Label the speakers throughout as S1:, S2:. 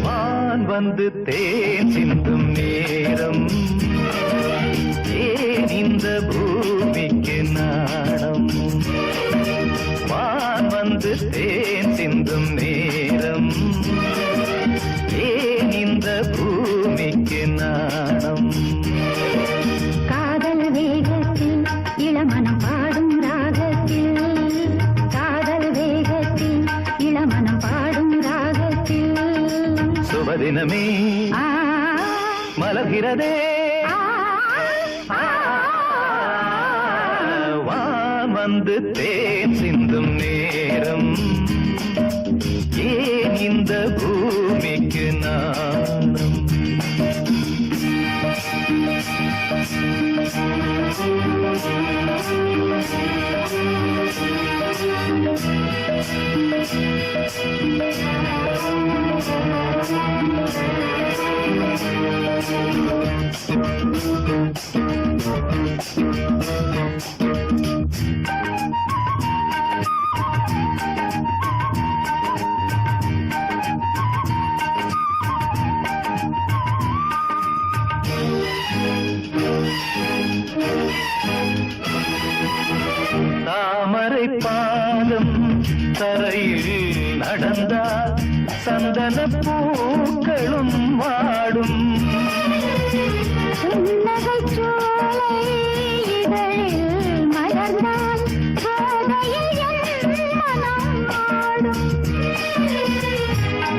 S1: வான் வந்து தேன் சிந்தும் நேரம் ஏன் இந்த பூமிக்கு நாணம். வான் வந்து தேன் சிந்தும் நேரம் ஏன் இந்த பூமிக்கு நாணம்.
S2: காதல் வேகத்தில் இளமனம் பாடும் ராகத்தில், காதல் வேகத்தில் இளமனம் பாடும் ராகத்தில்
S1: சுபதினமே மலர்கிறதே. வான் வந்து தேன் சிந்தும் நேரம் ஏன் இந்த பூமிக்கு நாணம். தாமரை பாதம் தரையில் நடந்தால் சந்தன பூக்களும் வாடும்.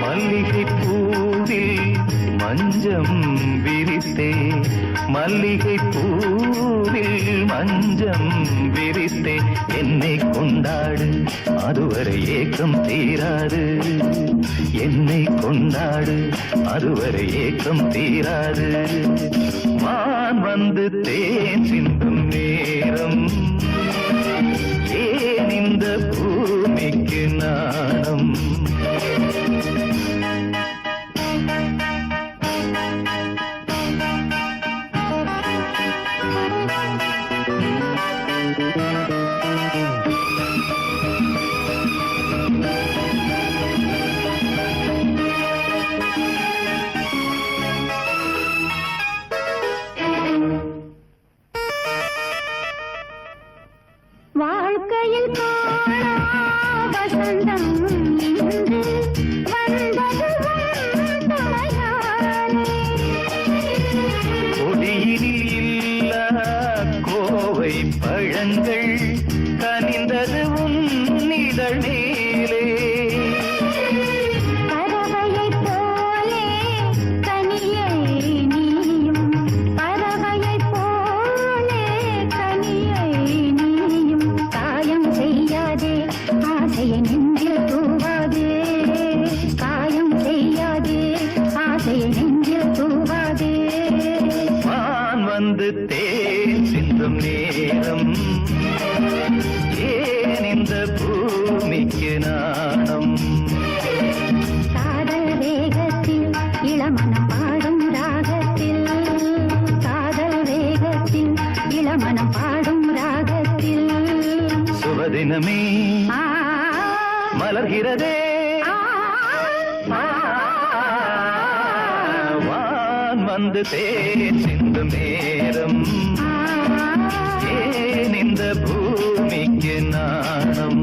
S1: மல்லிகை பூவில் மஞ்சம் விரித்தே, மல்லிகை பூவில் மஞ்சம் விரித்தே என்னை கொண்டாடு, அதுவரை ஏக்கம் தீராது. என்னை கொண்டாடு, அதுவரை ஏக்கம் தீராது. வான் வந்து தேன் சிந்தும் நேரம் ஏன் இந்த பூமிக்கு நாணம்.
S2: வாழ்க்கையில் வசந்தம் இன்று வந்தது
S1: கொடியினில் இல்ல கோவை பழங்கள் கனிந்தது உன்னிதழ் மேலே.
S2: பறவையை போலே கனியை நீயும், பறவையை போலே கனியை நீயும். காயம் செய்யாதே ஆசையை நெஞ்சில் தூவாதே, காயம் செய்யாதே ஆசையை நெஞ்சில் தூவாதே.
S1: வான் வந்து தேன் சிந்தும் நேரம் ஏன் இந்த பூமிக்கு நாணம்.
S2: காதல் வேகத்தில் இளமனம் பாடும் ராகத்தில், காதல் வேகத்தில் இளமனம் பாடும் ராகத்தில்
S1: சுபதினமே மலர்கிறதே. வான் வந்து தேன் சிந்தும் நேரம் ஏன் இந்த பூமிக்கு நாணம்.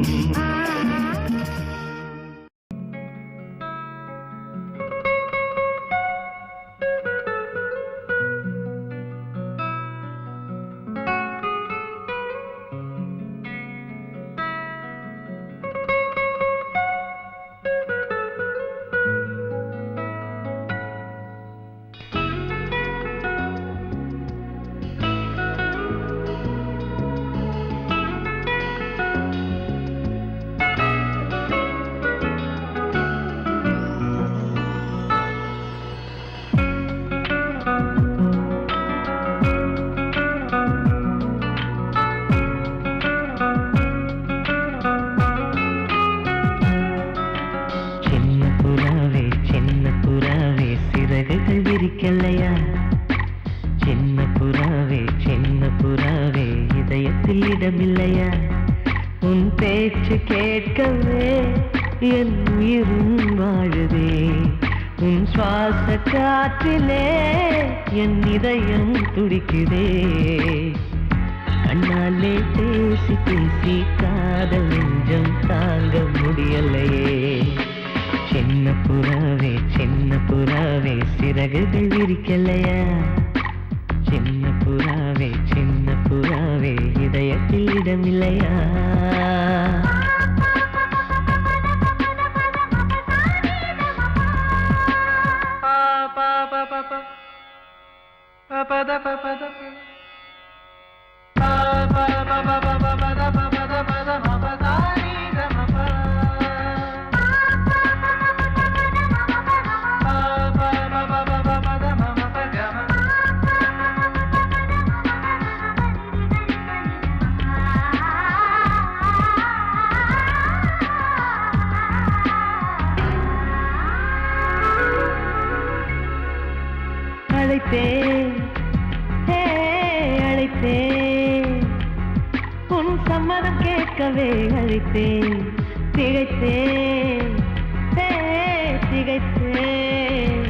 S3: விரிக்கலையா? சின்ன புறாவே இதயத்தில் இடமில்லையா? உன் பேச்சு கேட்கவே என் உயிரும் வாழுதே. உன் சுவாச காற்றிலே என் இதயம் துடிக்குதே. கண்ணாலே பேசி பேசி காதல் நெஞ்சம் தாங்க முடியலையே. சின்ன புறாவே சிறகுகள் விரிக்கலையா? சின்ன புறாவே இதயத்தில் இடமில்லையா? அழைத்தேன் உன் சம்மதம் கேட்கவே அழைத்தேன். திகைத்தேன்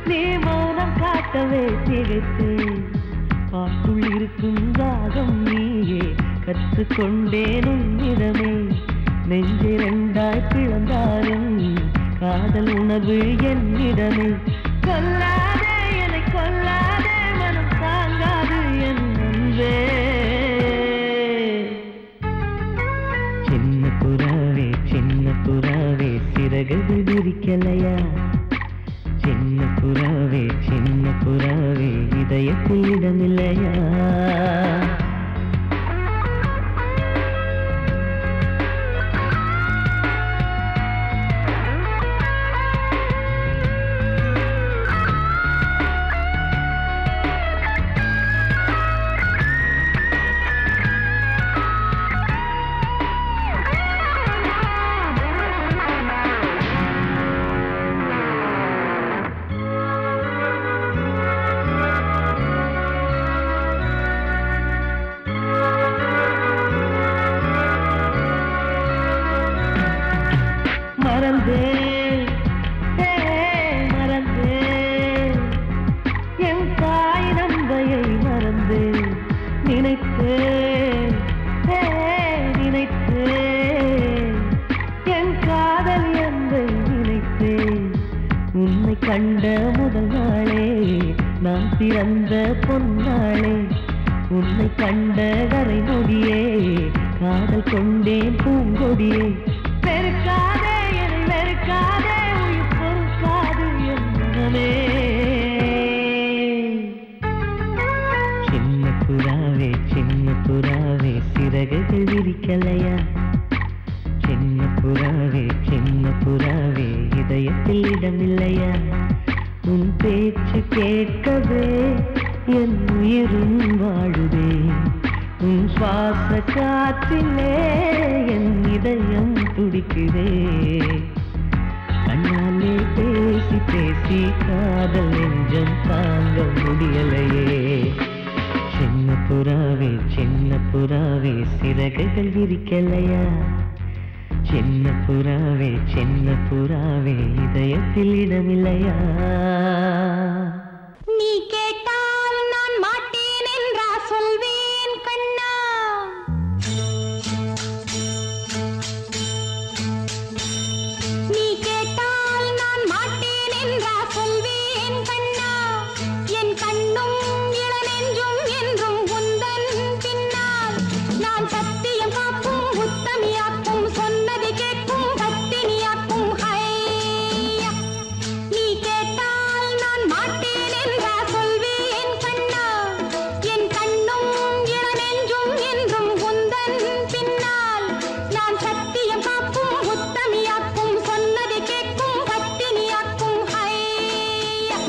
S3: நீ மௌனம் காட்டவே திகைத்தேன். பாட்டுள் இருக்கும் ராகம் நீயே கற்றுக்கொண்டேன் உன்னிடமே. நெஞ்சிரண்டாய் பிளந்தாலும் காதல் உணர்வு என்னிடமே. கொல்லாதே என்னை கொல்லாதே, மனம் தாங்காது என் அன்பே. சின்ன புறாவே சிறகுகள் விரிக்கலையா? சின்ன புறாவே இதயத்தில் இடமில்லையா? மறந்தேன் என் தாய் நம்பையை மறந்தேன். நினைத்தேன் என் காதல் என்பை நினைத்தேன். உன்னை கண்ட முதல் நாளே நான் பிறந்த பொன்னாளே. உன்னை கண்ட கரை நொடியே காதல் கொண்டேன் பூங்கொடியே. வெறுக்காதே என்னை வெறுக்காதே, உயிர் பொறுக்காது என் மனமே. சின்ன புறாவே சிறகுகள் விரிக்கலையா? சின்ன புறாவே இதயத்தில் இடமில்லையா? உன் பேச்சு கேட்கவே என் உயிரும் வாழுதே. உன் சுவாச காற்றிலே என் இதயம் துடிக்குதே. கண்ணாலே பேசி பேசி காதல் நெஞ்சம் தாங்க முடியலையே. சின்ன புறாவே சிறகுகள் விரிக்கலையா? சின்ன புறாவே இதயத்தில் இடமில்லையா?
S2: நீ கேட்டால் நான் மாட்டேன் என்றா சொல்வேன் கண்ணா. நீ கேட்டால் நான் மாட்டேன் என்றா சொல்வேன் கண்ணா. என் கண்ணும் இளநெஞ்சும் என்றும் உந்தன் பின்னால். நான் சத்தியம் காக்கும் உத்தமியாக்கும் சொன்னதை கேட்கும் கத்தினியாக்கும் ஹையா. நீ கேட்டால் நான் மாட்டேன் என்றா சொல்வேன் கண்ணா. என் கண்ணும் இளநெஞ்சும் என்றும் உந்தன் பின்னால். நான் சத்தியம் காக்கும் உத்தமியாக்கும் சொன்னதை கேட்கும் கத்தினியாக்கும் ஹையா.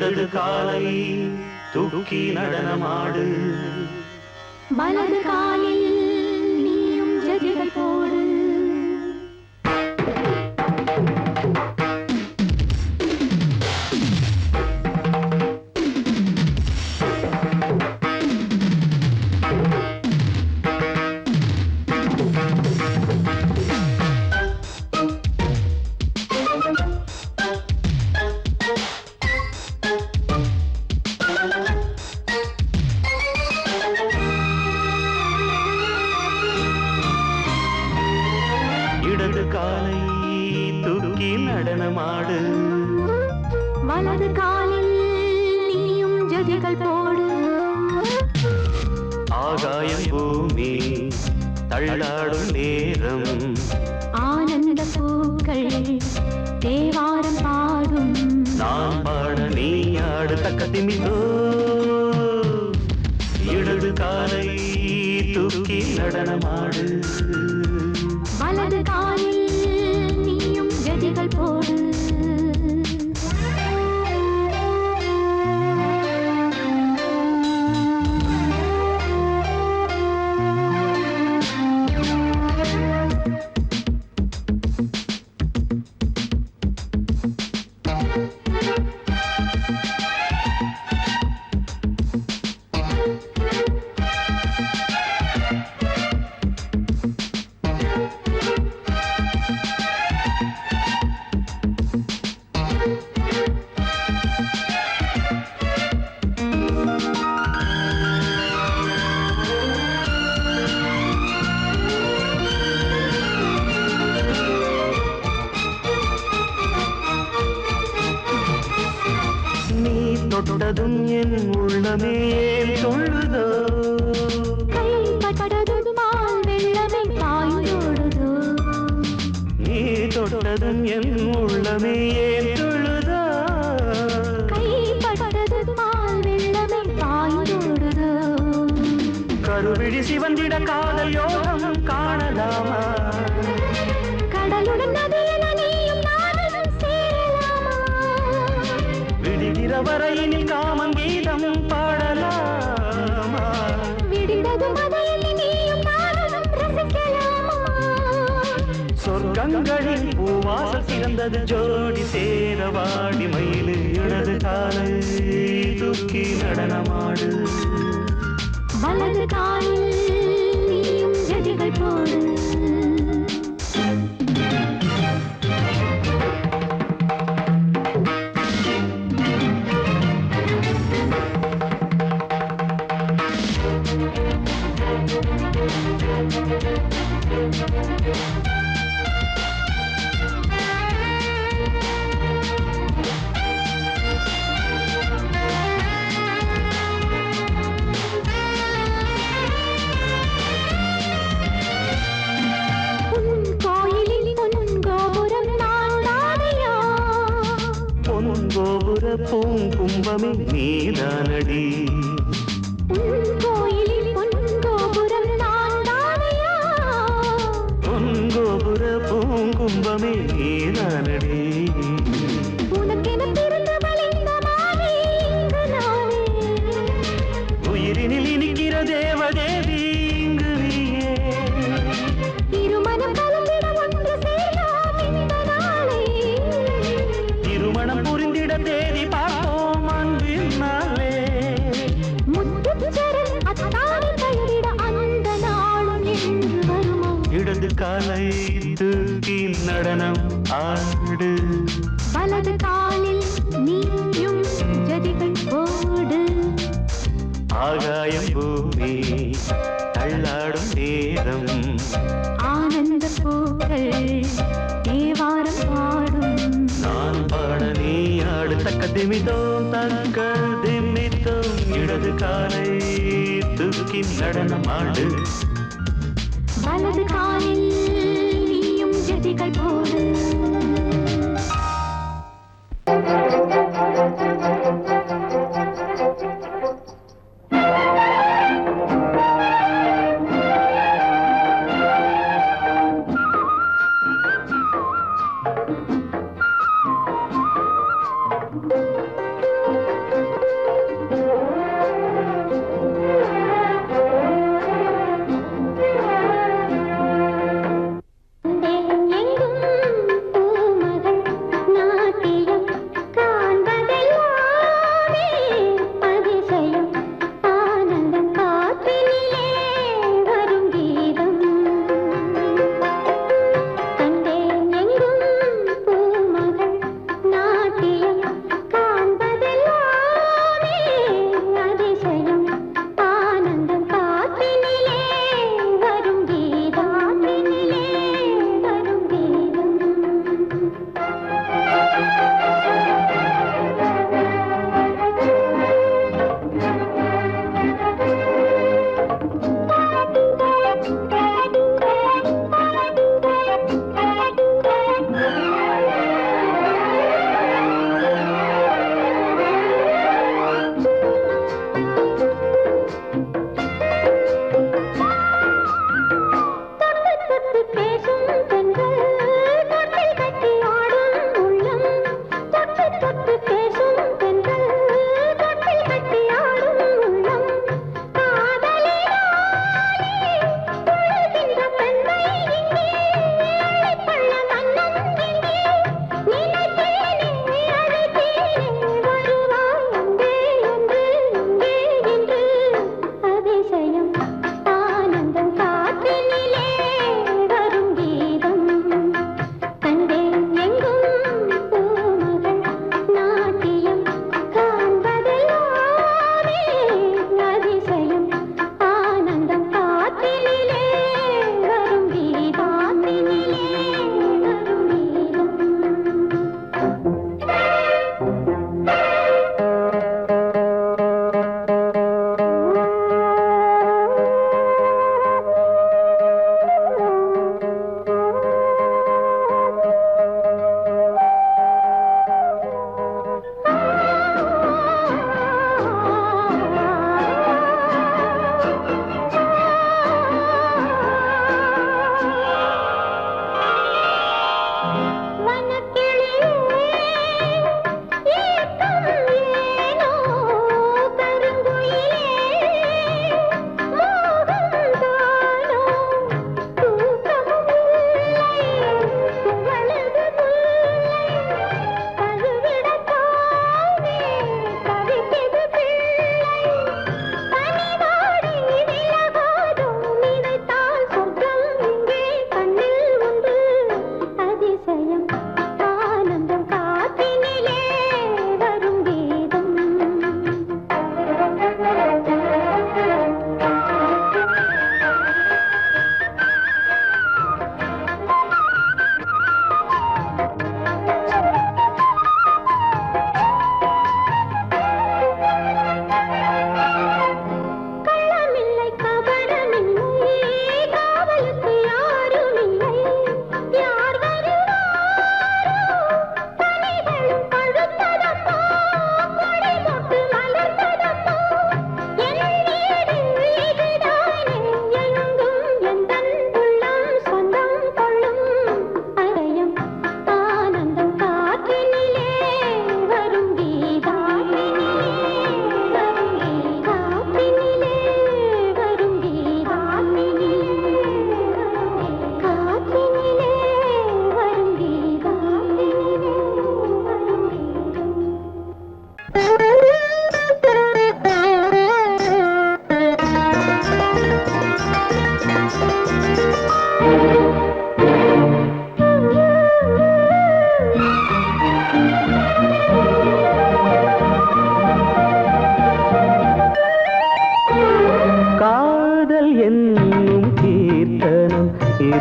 S4: இடது காலை தூக்கி நடனமாடு
S2: வலது காலில் நீயும் ஜதிகள் போடு
S4: இடது காலை தூக்கி நடனமாடு
S2: வலது காலில் நீயும் ஜதிகள் போடு
S4: ஆகாயம் பூமி தள்ளாடும் நேரம்
S2: ஆனந்த பூக்கள் தேவாரம் பாடும்
S4: நான் பாட நீ ஆடு தக்க திமிதோ இடது காலை தூக்கி நடனமாடு
S2: வலது காலில் நீயும் ஜதிகள் போடு
S4: தொட்டதும் என் உள்ளமே தொழுதோ
S2: கைப்பட்டதும் மால் வெள்ளமே பாய்ந்தோடுதோ
S4: நீ தொட்டதும் என் உள்ளமே தொழுதோ
S2: கைப்பட்டதும் மால் வெள்ளமே பாய்ந்தோடுதோ
S4: கருவிழி சிவந்திட காதல் யோகம் காணலாமா
S2: கடலுடன் நதியில் நீயும் நானும் சேரலாமா
S4: விடுகிற வரையினில் காமன் கீதம் பாடலாமா
S2: விடிந்ததும் அதையில் நீயும் நானும் ரசிக்கலாமா
S4: சொர்க்கங்களில் பூவாசல் சிறந்தது ஜோடி சேரவாடி மயிலு இடது காலை தூக்கி நடனமாடு
S2: வலது காலில் நீயும் ஜதிகள் போடு
S4: பூங்கும்பமே நீதானடி
S2: கோயிலில் பொன்கோபுரம் நான் தானையா
S4: பொன்கோபுர பூங்கும்பமே நீதானடி
S2: உனக்கென பிறந்தவள் இந்த மாலை இங்கு நானே
S4: உயிரினில் இனிக்கிற தேவதேவி இங்கு நீயே
S2: திருமணம் கலந்திட ஒன்று சேரலாம் இந்த நாளே
S4: திருமணம் புரிந்திட தேதி பார்ப்போம் அன்பினாலே
S2: முத்துச்சரன் அத்தானி தழுவிட அந்த நாளும் என்று வருமோ
S4: இடது காலை தூக்கி நடனம் ஆடு
S2: வலது காலில் நீயும் ஜதிகள் போடு
S4: ஆகாயம் பூமி தள்ளாடும் நேரம்
S2: ஆனந்த பூக்கள் தேவாரம் பாடும்
S4: நான் பாட நீ ஆடு தக்க திமிதோம் தக்க திமித்தோம் இடது காலை தூக்கி நடனம் ஆடு
S2: வலது காலில் நீயும் ஜதிகள் போடு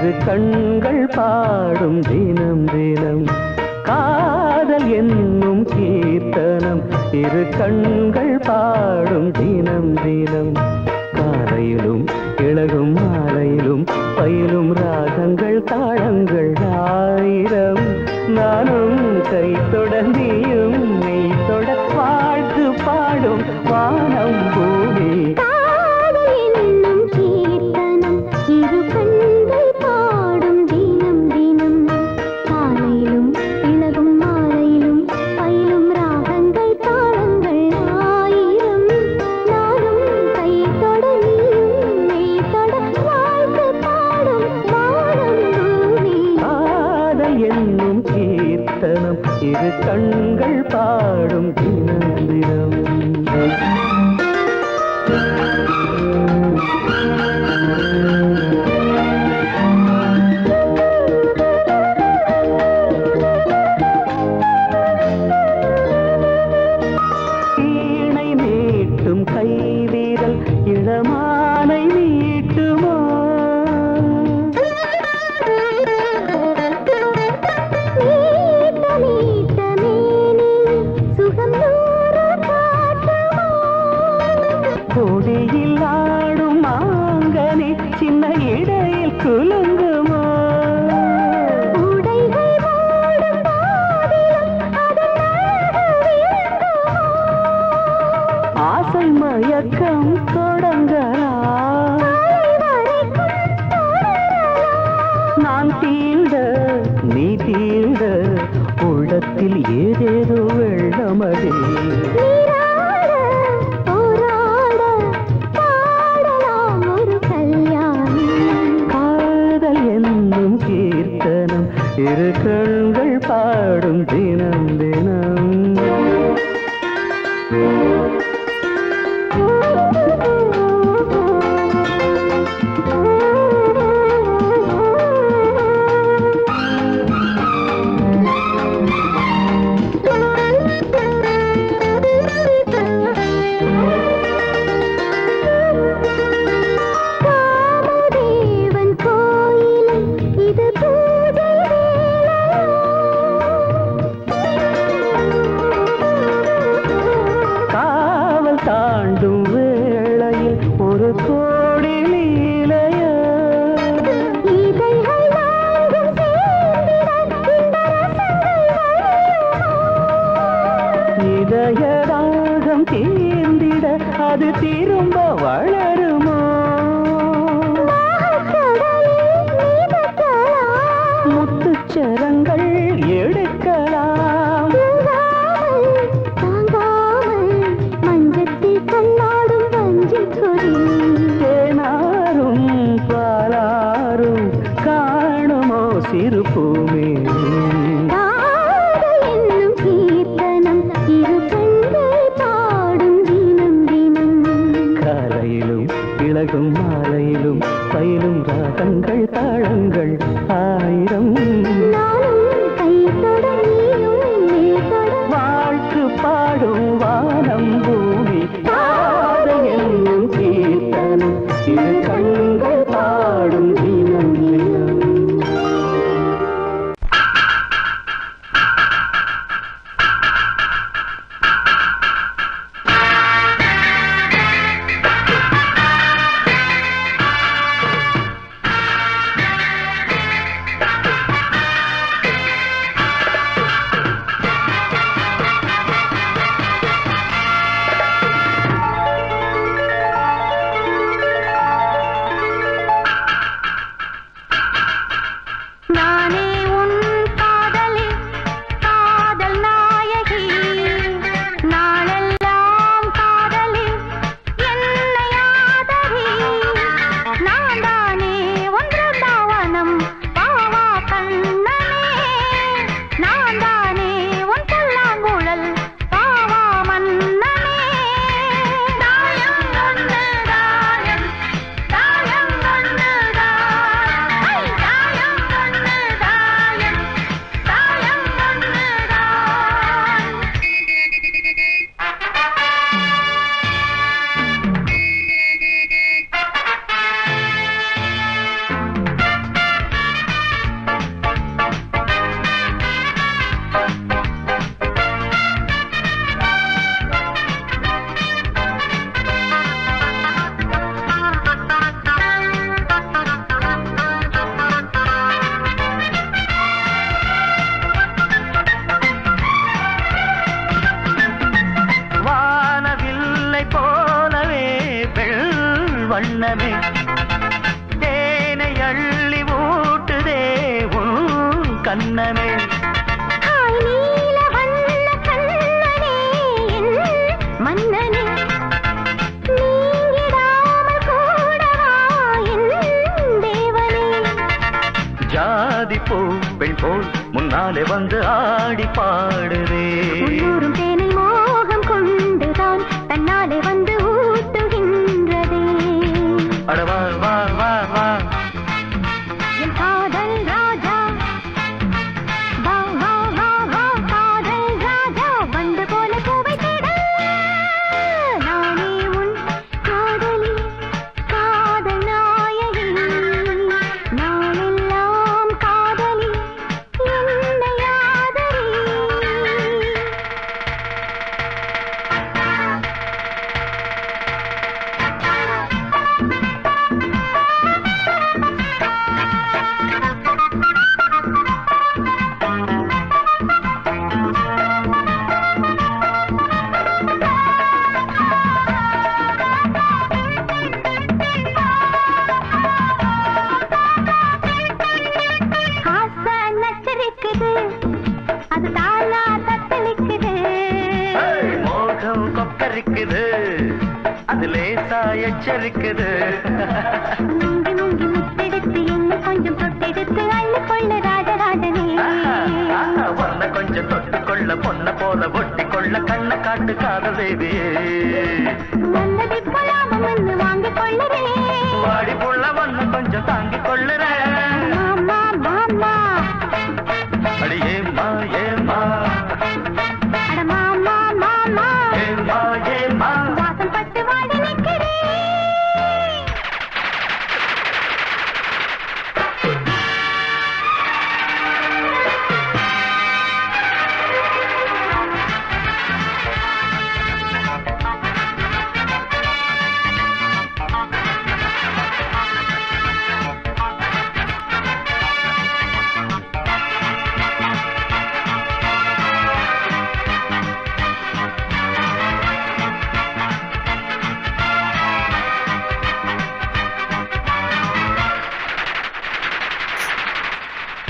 S3: இரு கண்கள் பாடும் தினம் தினம் காதல் என்னும் கீர்த்தனம் இரு கண்கள் பாடும் தினம் தினம் காலையிலும் இளகும் மாலையிலும் பயிலும் ராகங்கள் தாளங்கள் ஆயிரம் நானும் கை தொடர்ந்தியும் மெய் தொட வாழ்த்து பாடும் வானம் பூமி
S2: என்னும் கீர்த்தனம் இரு கண்கள் பாடும் தினம் தினம் காலையிலும் இளகும் மாலையிலும் பயிலும் ராகங்கள் தாளங்கள் ஆயிரம் நானும் கை தொட நீயும் மெய் தொட வாழ்த்து பாடும் வானம் பூமி
S3: காதல் என்னும் கீர்த்தனம் இரு கண்கள் பாடும் தினம் தினம் வீணை மீட்டும் கைவிரல் இளமானை மீட்டுமோ கொடியில் ஆடும் மாங்கனி சின்ன இடையில் குலுங்குமோ ஆசை மயக்கம் தொடங்கலாம் நான் தீண்ட நீ தீண்ட உள்ளத்தில் ஏதேதோ வெள்ளமடி காதல் என்னும் கீர்த்தனம் இரு கண்கள் பாடும் தினம் தினம்
S2: காமதேவன் கோயிலில் இது பூஜை
S3: காவல் தாண்டும் வேளையில் ஒரு கோடி லீலைய
S2: இதழ்கள் நான்கும் சேர்ந்திட இந்த ரசங்கள்
S3: இதயராகம் தீர்ந்திட அது திரும்ப வளருமோ முத்துச்சரங்கள் எடுக்கலாம்
S2: மஞ்சத்தில் கண்ணாடும் வஞ்சி கொடி
S3: தேனாரும் பாலாரும் காணுமோ சிறு பூமி
S2: காதல் என்னும் கீர்த்தனம் இரு கண்கள் பாடும் தினம் தினம்
S3: காலையிலும் இளகும் மாலையிலும் பயிலும் ராகங்கள் தாளங்கள் ஆயிரம்
S2: நானும் கை தொட நீயும் மேல் தொட
S3: வாழ்த்து பாடும் வானம் பூமி காதல் என்னும் கீர்த்தனம் இரு கண்கள் பாடும் தினம் தினம் வண்ணமே தேனை அள்ளி ஊட்டுதே உன் கண்ணமே
S2: ஹாய் நீல வண்ண கண்ணனே என் மன்னனே நீங்கிடாமல் கூடவா என் தேவனே
S3: ஜாதி பூ பெண் போல் முன்னாலே வந்து ஆடி பாடுதே
S2: உள்ளூரும் தேனை மோகம் கொண்டுதான் தன்னாலே வந்து ஊட்டுகின்றதே
S3: அட வா வா வா வா
S2: என் காதல் ராஜா வா வா வா வா காதல் ராஜா வந்து போல பூவை தேட நானே உன் காதலி காதல் நாயகி நாளெல்லாம் காதலி என்னை ஆதரி ஆசை நச்சரிக்குது அது தாளா தத்தளிக்குது
S3: மோகம் கொக்கரிக்குது அது லேசா எச்சரிக்குது
S2: முங்கி முங்கி முத்தெடுத்து என்ன கொஞ்சம் தொட்டெடுத்து அள்ளி கொள்ள ராஜராஜனே
S3: பொண்ண கொஞ்சம் தொட்டுக்கொள்ள பொண்ண போல ஒட்டி கொள்ள கண்ண காட்டு காதல் தேவியே
S2: வந்ததை போலாமம் வந்து வாங்கிக் கொள்ளுறேன்
S3: வாடி புள்ள ஒண்ணு கொஞ்சம் தாங்கிக் கொள்ளுறேன்
S2: மாமா மாமா
S3: அடி ஏம்மா ஏம்மா
S2: அட மாமா மாமா
S3: ஏம்மா ஏம்மா
S2: வாசல் பட்டு வாடி நிற்கிறேன்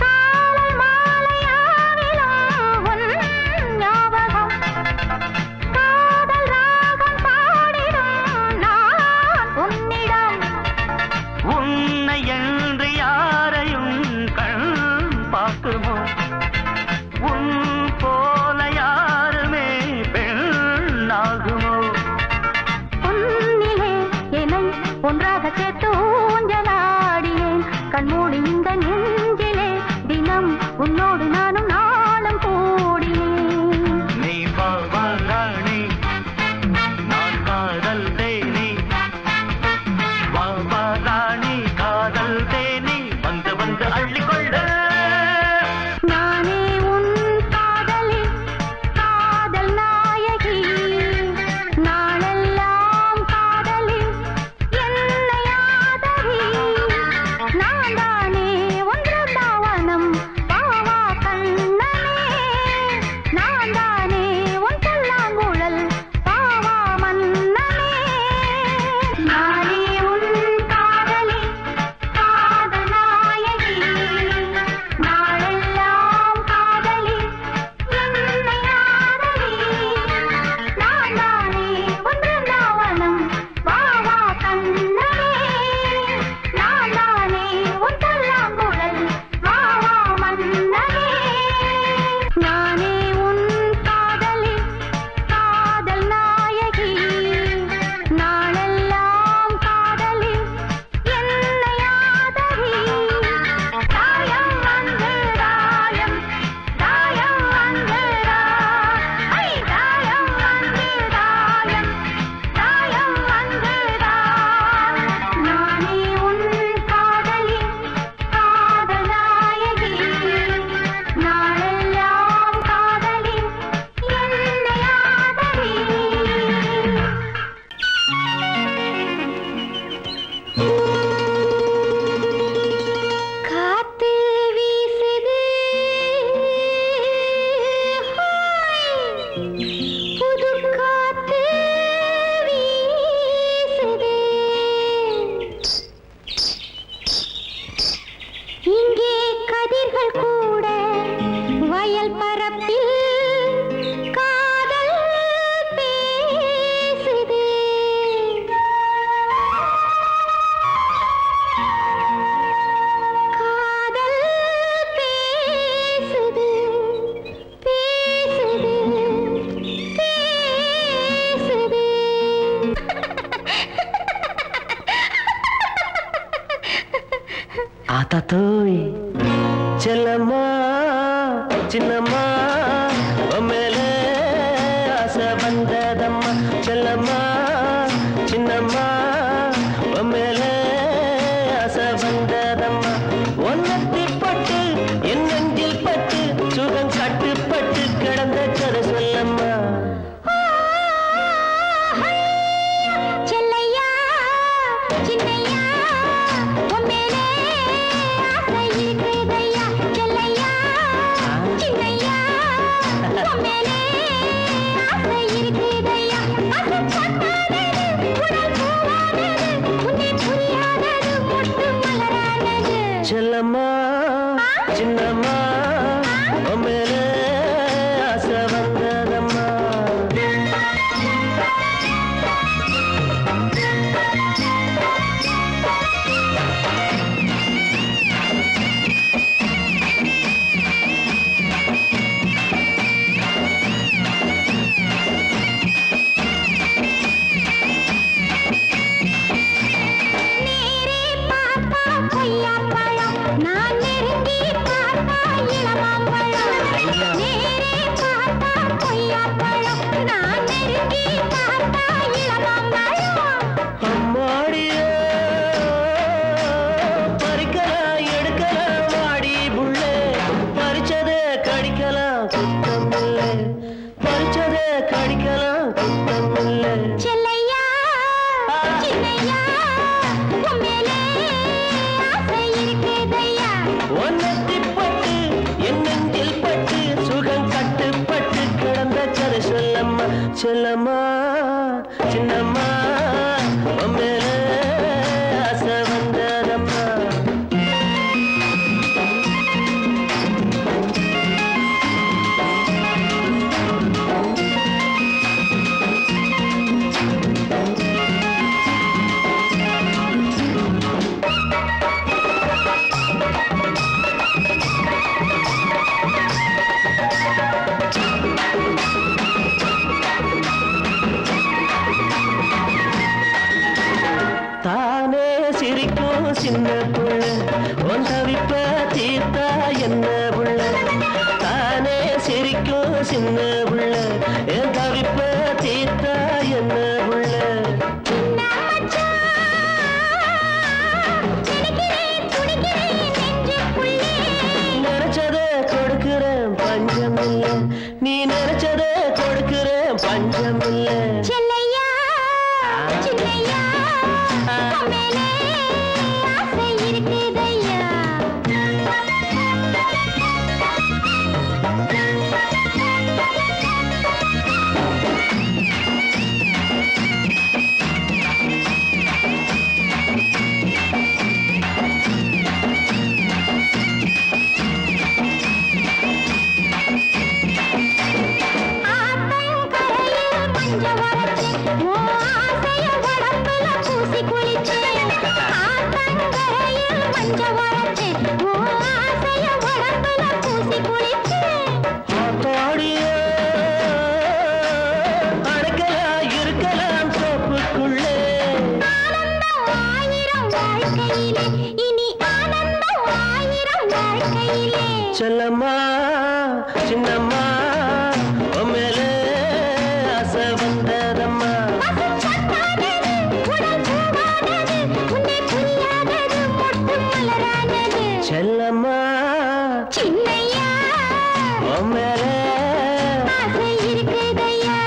S2: காலை மாலையாவிலும் உன் ஞாபகம் காதல் ராகம் பாடிடும் நான் உன்னிடம்
S3: உன்னை என்று யாரையும் கண் பார்க்குமோ உன் போல யாருமே பெண்ணாகுமோ
S2: உன்னிலே என்னை ஒன்றாக சேர்த்து ஊஞ்சலாடினேன் கண்மூடி இந்த நெஞ்சிலே தினம் உன்னோடு நானும் நாளும் கூடினேன்
S3: நீ வா வா ராணி நான் காதல் தேனி வா வா ராணி காதல் தேனி வந்து வந்து அள்ளிக்கொள்ள
S2: நானே உன் காதலி காதல் நாயகி நாளெல்லாம் காதலி என்னை ஆதரி
S4: ஆத்தாத்தோய் செல்லம்மா சின்னம்மா மேலே ஆசை வந்ததம்மா செல்லம்மா சின்னம்மா மேலே ஆசை வந்ததம்மா ஒன்னத்தி பட்டு என் நெஞ்சில் பட்டு சுகம் கட்டுப்பட்டு கிடந்த கதை சொல்லம்மா
S2: செல்லையா சின்னையா உன்மேலே ஆசை இருக்குதையா செல்லையா சின்னையா உன்மேலே ஆசை இருக்குதையா அது பட்டானது உடல் பூவானது உன்னை புரியாதது மொட்டு மலரானது
S4: செல்லம்மா சின்னம்மா மேலே ஆசை வந்ததம்மா
S2: நேரே பார்த்தா கொய்யாப்பழம் நான் நெருங்கி பார்த்தா இளமாம்பழம் நேரே பார்த்தா கொய்யாப்பழம் நான் நெருங்கி பார்த்தா இளமாம்பழம்
S4: அம்மாடியே பறிக்கலாம் எடுக்கலாம் வாடி புள்ளே பறிச்சதே கடிக்கலாம் குத்தமில்லை பறிச்சதே கடிக்கலாம் குத்தமில்லை
S2: செல்லையா சின்னையா உன்மேலே ஆசை இருக்குதையா
S4: ஒன்னத்தி பட்டு என் நெஞ்சில் பட்டு சுகம் கட்டுப்பட்டு கிடந்த கதை சொல்லம்மா செல்லம்மா சின்னம்மா மேலே ஆசை வந்ததம்மா தானே சிரிக்கும் சின்ன புள்ள உன் தவிப்ப தீர்த்தா என்ன புள்ள தானே சிரிக்கும் சின்ன புள்ள என் தவிப்ப தீர்த்தா என்ன புள்ள
S2: சின்ன மச்சான் நினைக்கிறேன் துடிக்கிறேன் நெஞ்சுக்குள்ளே
S4: நினைச்சதே கொடுக்கிறேன் பஞ்சமில்ல நீ நினைச்சதே கொடுக்கிறேன் பஞ்சமில்ல
S2: செல்லையா சின்னையா உன்மேலே ஆசை இருக்குதையா ஆத்தங்கரையில் மஞ்ச வரைச்சு ஓ ஆசைய உடம்புல பூசி குளிச்சு ஆத்தங்கரையில் மஞ்ச வரைச்சு ஓ ஆசைய உடம்புல பூசி குளிச்சு
S4: ஆத்தாடியே அடக்கலாம் இருக்கலாம் தோப்புக்குள்ளே
S2: ஆனந்தம் ஆயிரம் வாழ்க்கையிலே இனி ஆனந்தம் ஆயிரம் வாழ்க்கையிலே
S4: செல்லம்மா சின்னம்மா மேலே ஆசை வந்ததம்மா
S2: பசும்பட்டானது உடல் பூவானது உன்னை புரியாதது மொட்டு மலரானது
S4: செல்லம்மா
S2: சின்னையா
S4: மேலே
S2: ஆசை இருக்குதையா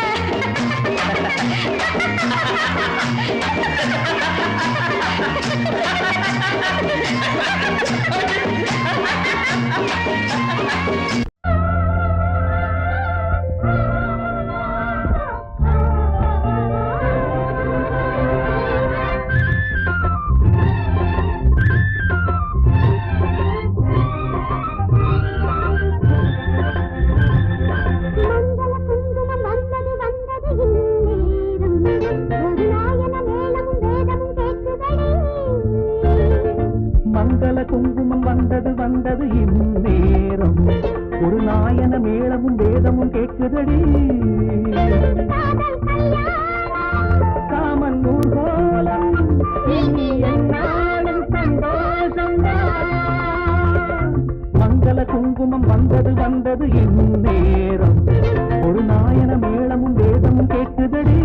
S2: மங்கள குங்குமம் வந்தது இந்நேரம் ஒரு நாயன மேளமும் வேதமும் கேட்குதடி காமன் ஊர்கோலம் இனி என்னாலும் சந்தோஷம்
S5: குங்குமம் வந்தது வந்தது இந்நேரம் ஒரு நாயன மேளமும் வேதமும் கேட்குதடி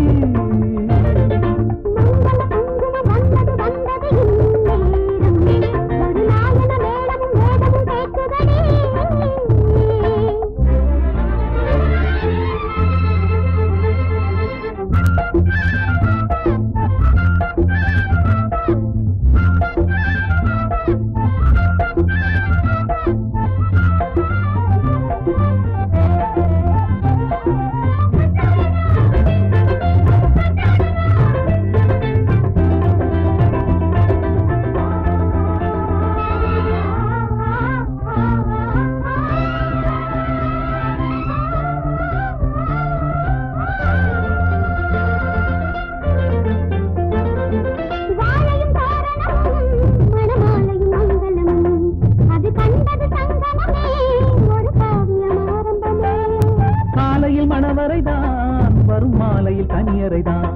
S5: மணவரைதான் வரும் மாலையில் கனியரைதான்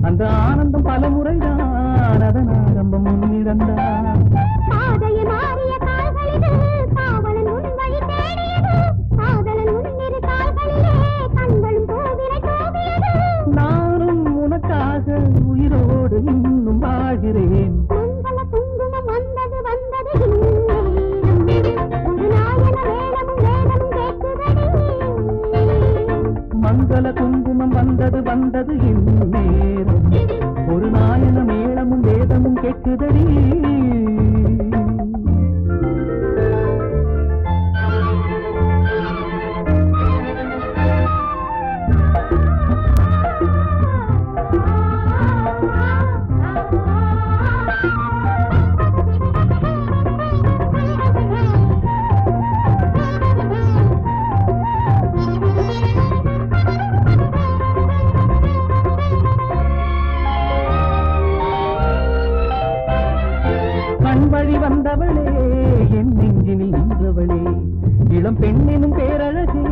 S5: அந்த ஆனந்தம் பல முறைதான் அதன் ஆரம்பம் முன்னிடந்தான் நானும் உனக்காக உயிரோடு இன்னும் வாழ்கிறேன் மங்கள குங்குமம் வந்தது வந்தது இந்நேரம் ஒரு நாயன மேளமும் வேதமும் கேட்குதடி வழி வந்தவளே என் நெஞ்சினில் நின்றவளே இளம் பெண்ணினும் பேரழகே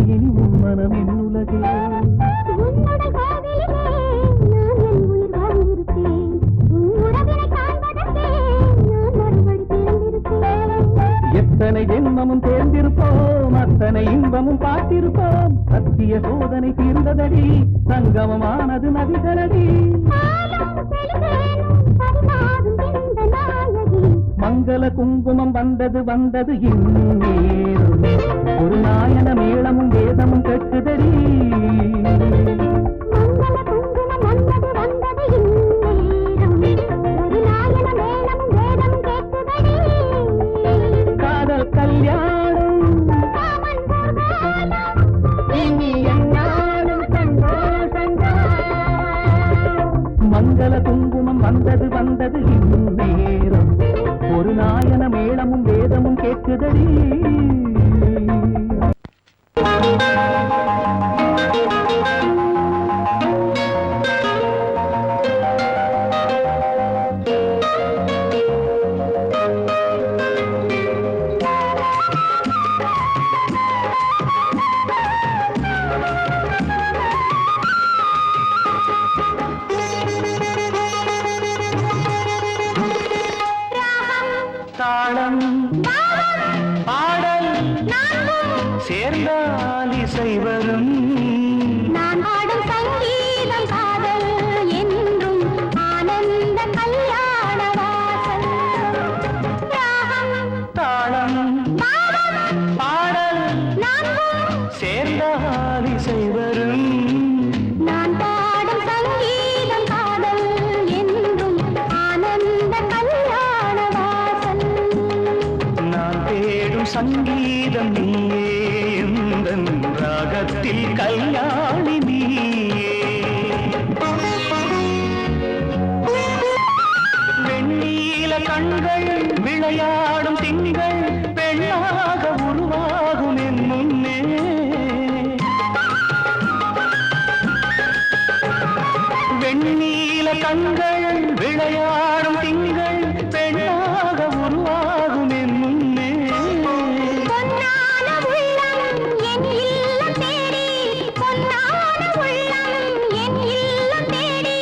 S5: இனி உன் மனம் என் உலகே எத்தனை ஜென்மமும் தேர்ந்திருப்போம் அத்தனை இன்பமும் பார்த்திருப்போம் சத்திய சோதனை தீர்ந்ததடி சங்கமமானது நதிகளடி மங்கள குங்குமம் வந்தது வந்தது இந்நேரம் ஒரு நாயன மேளமும் வேதமும் கேட்குதடி காதல் கல்யாணம் இனி என்னாலும் மங்கள குங்குமம் வந்தது வந்தது இந்நேரம் ஒரு நாயன மேளமும் வேதமும் கேட்குதடி தாளம் பாடல் சேர்ந்தால் இசை வரும்
S2: நான் பாடும் சங்கீதம் காதல் என்றும் ஆனந்த கல்யாண வாசல்
S5: தாளம் பாடல் சேர்ந்தால் இசை வரும்
S2: நான் பாடும் சங்கீதம் காதல் என்றும் ஆனந்த கல்யாண வாசல்
S5: நான் தேடும் சங்கீதம் நீயே எந்தன் ராகத்தில் கல்யாணி நீயே வெண்ணீல கண்கள் விளையாடும் திங்கள் பெண்ணாக உருவாகும் என் முன்னே வெண்ணீல கண்கள் விளையாடும் திங்கள் பெண்ணாக உருவாகும் என் முன்னே
S2: பொன்னான உள்ளம் என் இல்லம் தேடி பொன்னான உள்ளம் என் இல்லம் தேடி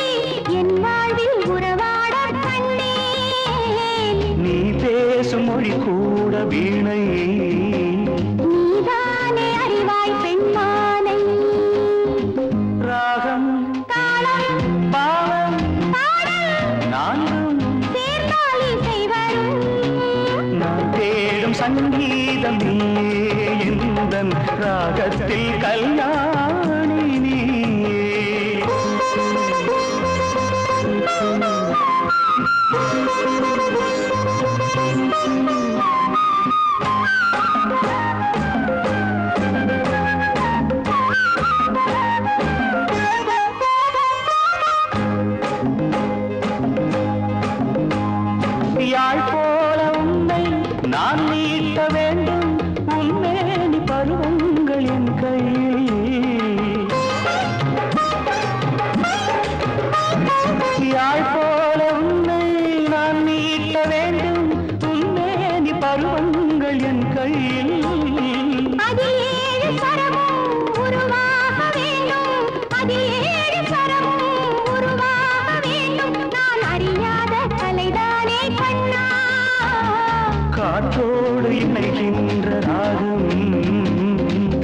S2: என் வாழ்வில் உறவாடக் கண்டேன்
S5: நீ பேசும் மொழி கூட வீணை சங்கீதம் நீயே எந்தன் ராகத்தில் கல்யாணி நீயே. யாழ் போல உன்னை நான் நீட்ட வேண்டும் உன்மேனி பருவங்கள் என் கையில். யாழ் போல உன்னை நான் நீட்ட வேண்டும் உன்மேனி பருவங்கள் என் கையில். காற்றோடு இணைகின்ற ராகம்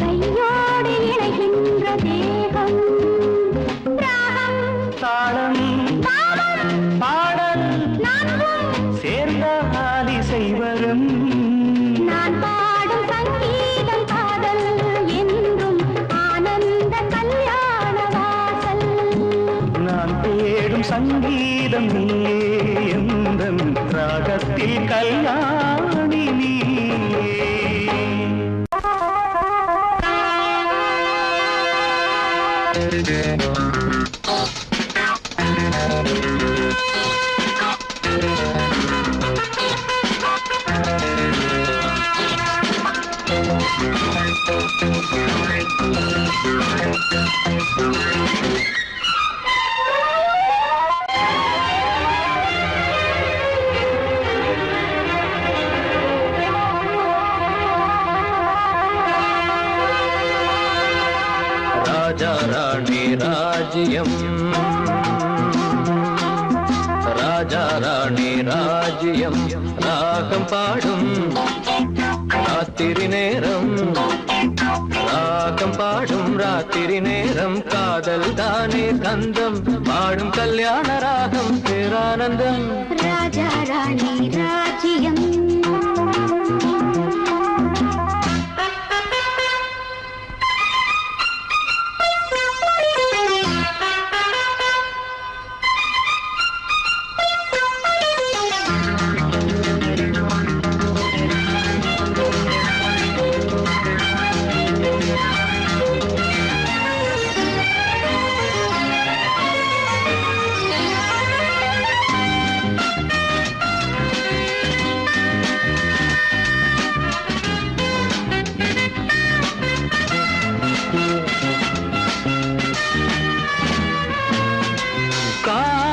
S2: கையோடு இணைகின்ற தேகம் ராகம்
S5: தாளம் பாடல் சேர்ந்த ஆலிசை வரும்.
S2: நான் பாடும் சங்கீதம் காதல் என்றும் ஆனந்த கல்யாண வாசல்.
S5: நான் தேடும் சங்கீதம் நீயே எந்தன் ராகத்தில் கல்யாணி நீயே.
S1: ராஜா ராணி ராஜ்யம் ராஜா ராணி ராஜ்யம் ராகம் பாடும் ராத்திரி நேரம் ராகம் பாடும் ராத்திரி நேரம் காதல் தானே கந்தம் பாடும் கல்யாண ராகம் பேரானந்தம்.
S2: ராஜா ராணி ராஜ்யம்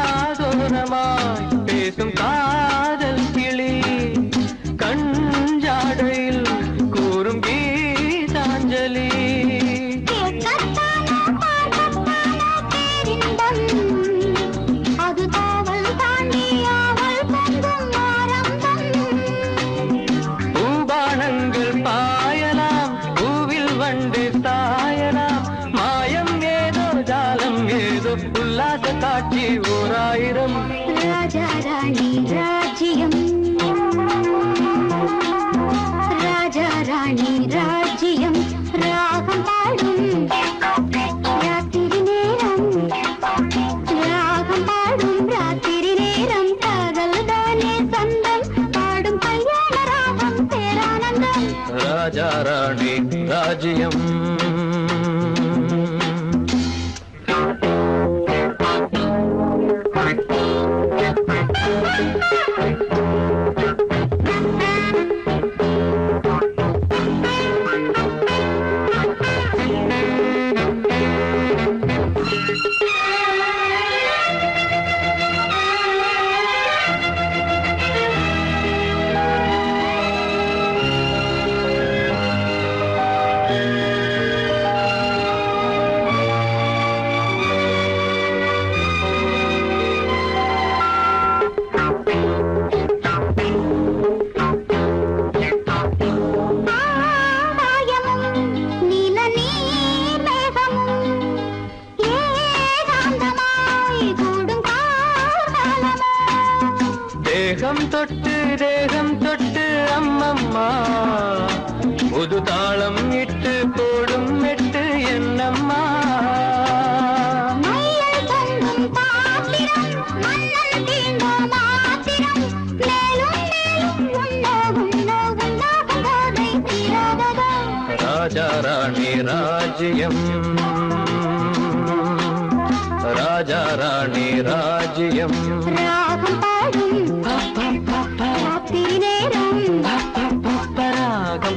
S1: காதோரமாய் பேசும் காதல் கிளி கஞ்சாடையில் கூறும் கீதாஞ்சலி.
S2: அது காவல் தாண்டி அவள் பொங்கும் ஆரம்பம்.
S1: பூபானங்கள் பாயலாம் பூவில் வண்டு சாயலாம் மாயம் ஏதோ ஜாலம் ஏதோ உல்லாச காட்சி ஓராயிரம்.
S2: ராஜா ராணி ராஜ்யம் ராஜா ராணி ராஜ்யம் ராகம் பாடும் ராத்திரி நேரம் ராகம் பாடும் ராத்திரி நேரம் காதல் தானே சந்தம் பாடும் கல்யாண ராகம் பேரானந்தம்.
S1: ராஜா ராணி ராஜ்யம் தேகம் தொட்டு
S5: தேகம் தொட்டு அம்மம்மா புது தாளம் இட்டு போடும் மெட்டு என்னம்மா ராஜா ராணி ராஜ்யம் ராஜா ராணி ராஜ்யம்
S2: ராகம்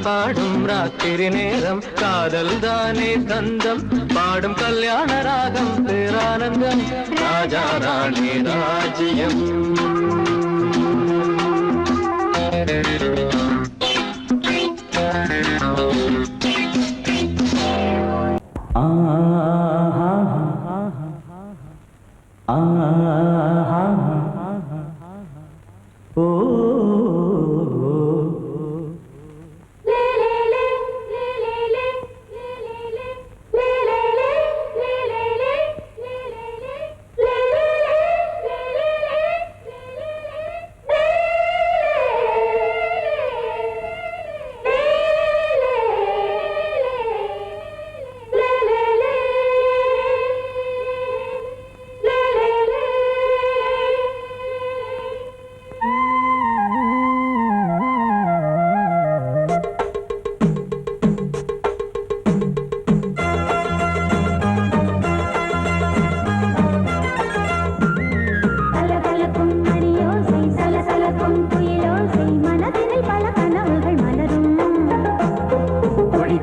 S5: பாடும் ராத்திரி நேரம் காதல் தானே தந்தம் பாடும் கல்யாண ராகம் பேரானந்தம் ராஜா ராணி ராஜ்யம்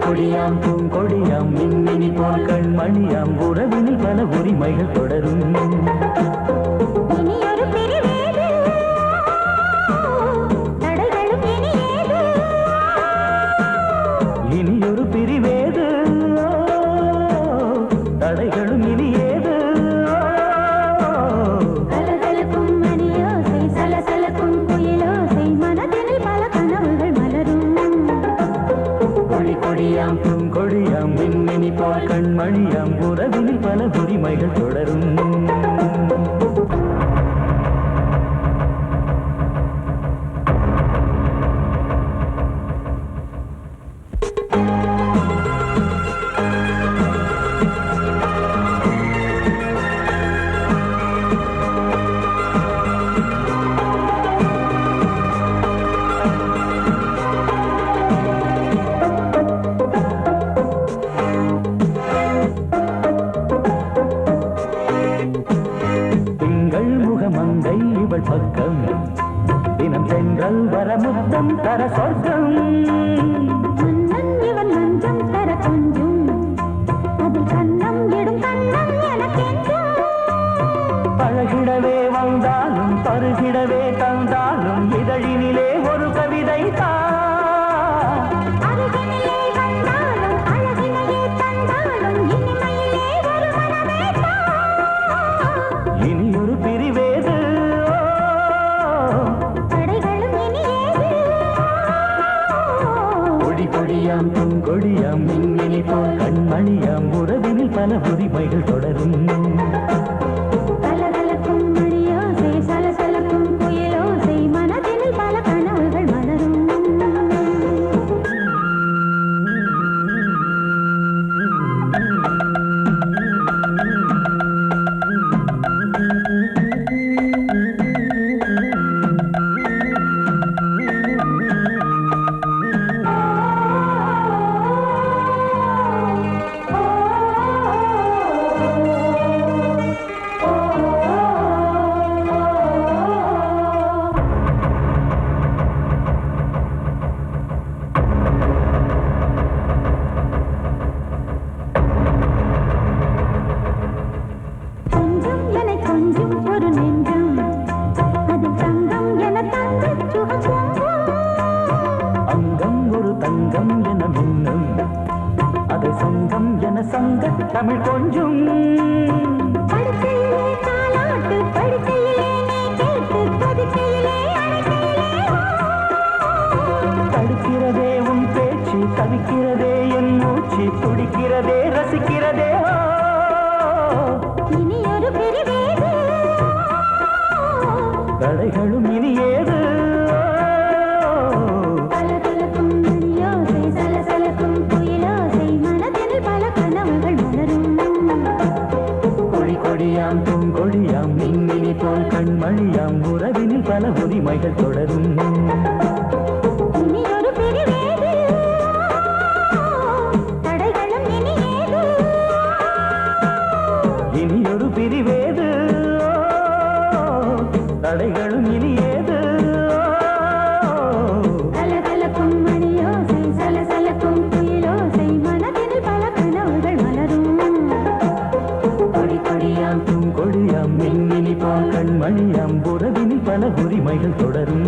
S5: கொடியாம் பூங்கொடியாம் மின்மினி போல் கண்மணியாம் உறவினில் பல உரிமைகள் தொடரும் இனியொரு பிரிவேது தடைகளும் இனி ஏது
S2: கலகலக்கும் மணியோசை சலசலக்கும் குயிலோசை மனதினில் பல கனவுகள் மலரும்
S5: கொடியாம் பூங்கொடியாம் மின்மினி போல் கண்மணியாம் உறவினில் பல உரிமைகள் தொடரும் பக்கம் தினம் சென்றல் வர முத்தம் தர சொர்க்கம்
S2: மன்னன் இவன் மஞ்சம் தர கொஞ்சம் அதில் கண்ணம் இடும் கண்ணம் எனக்கென்றும்
S5: பழகிடவே வந்தாலும் பருகிடவே தந்தாலும் இதழினிலே ஒரு கவிதை
S2: அருகினிலே வந்தாலும் அழகினையே தந்தாலும் இனிமையிலே ஒரு மனமே
S5: இனியொரு பிரிவேது கொடியாம் பூங்கொடியாம் மின்மினி போல் கண்மணியாம் உறவினில் பல உரிமைகள் தொடரும்
S2: கலகலக்கும் மணியோசை சலசலக்கும் குயிலோசை மனதினில் பல கனவுகள் மலரும்
S5: தமிழ் கொஞ்சம்
S2: படுக்கையிலே தாலாட்டு படுக்கையிலே நீ கேட்டு கொதிக்கையிலே
S5: தடுக்கிறதே உன் பேச்சு தவிக்கிறதே என் மூச்சு துடிக்கிறதே ரசிக்கிறதே
S2: இனி ஒரு பிரிவேது
S5: தடைகளும் இனி ஏது கண்மணியாம் உறவினில் பல உரிமைகள் தொடரும்.
S2: இனி ஒரு பிரிவேது, தடைகளும் இனி ஏது.
S5: இனியொரு பிரிவேது, தடைகளும் இனி ஏது.
S2: கலகலக்கும் மணியோசை, சலசலக்கும் குயிலோசை, மனதில் பல கனவுகள் மலரும்.
S5: கொடி கொடியாம் பூங்கொடியாம் மின்மினி போல் கண்மணியாம் உறவினில் பல உரிமைகள் தொடரும்.